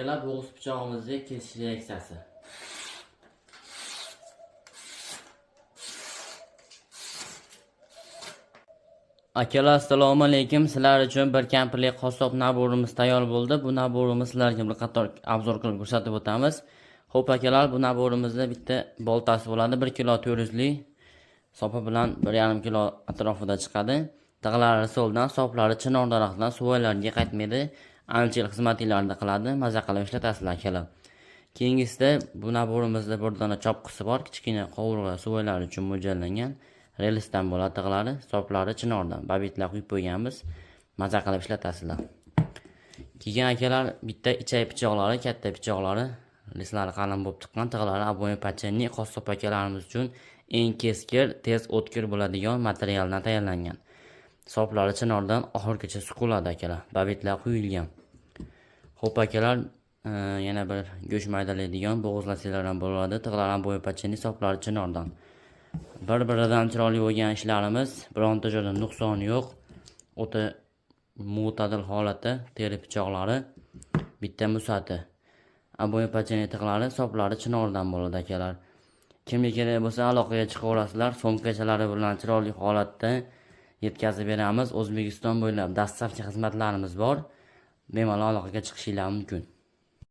akalar, bo'g'iz pichog'imizning kesish reaksiyasi. Akalar, assalomu alaykum. Sizlar uchun bir kampirlik qassob naborimiz tayyor bo'ldi. Bu naborimiz sizlarga bir qator obzor qilib ko'rsatib o'tamiz. Xo'p akalar, bu naborimizda bitta boltasi bo'ladi. 1 kilo 400 lik. Sopi bilan 1,5 kilo atrofida chiqadi. Tig'lari so'ldan, soplari chinor daraxtidan suvoylarga qaytmaydi. Ancha yil xizmatinglarni qiladi. Maza qilib ishlatasizlar akalar. Keyingisida bu naborimizda bir dona chopqisi bor. Kichkina qovurg'a suvoylar uchun mo'ljallangan. Relisdan bo'ladi tig'lari, soplari chinordan. Babitlar quyib qo'yganmiz. Maza qilib ishlatasizlar. Keyin akalar, bitta ichay pichoqlari, katta pichoqlari, lislari qalin bo'lib chiqqan tig'lari aboy pachenli qassob akalarimiz uchun eng keskir, tez o'tkir bo'ladigan materialdan tayyorlangan. Soplari chinordan oxirgacha suqiladi akalar. Babitlar quyilgan. Xo'p akalar, yana bir go'sht maydalaydigan bo'g'izlasizlar ham bo'ladi. Tig'lar aboy pachenli, soplari chinordan. Bir-biridan chiroyli bo'lgan ishlarimiz, bironta joyda nuqson yo'q. O'ta mo'tadil holatda teri pichoqlari, bitta musati. Aboy pachenli tig'lari, soplari chinordan bo'ladi akalar. Kimga kerak bo'lsa aloqaga chiqaverasizlar. So'mkachalari bilan chiroyli holatda yetkazib beramiz. O'zbekiston bo'ylab dastlabki xizmatlarimiz bor. Bemalol aloqaga chiqishingiz mumkin.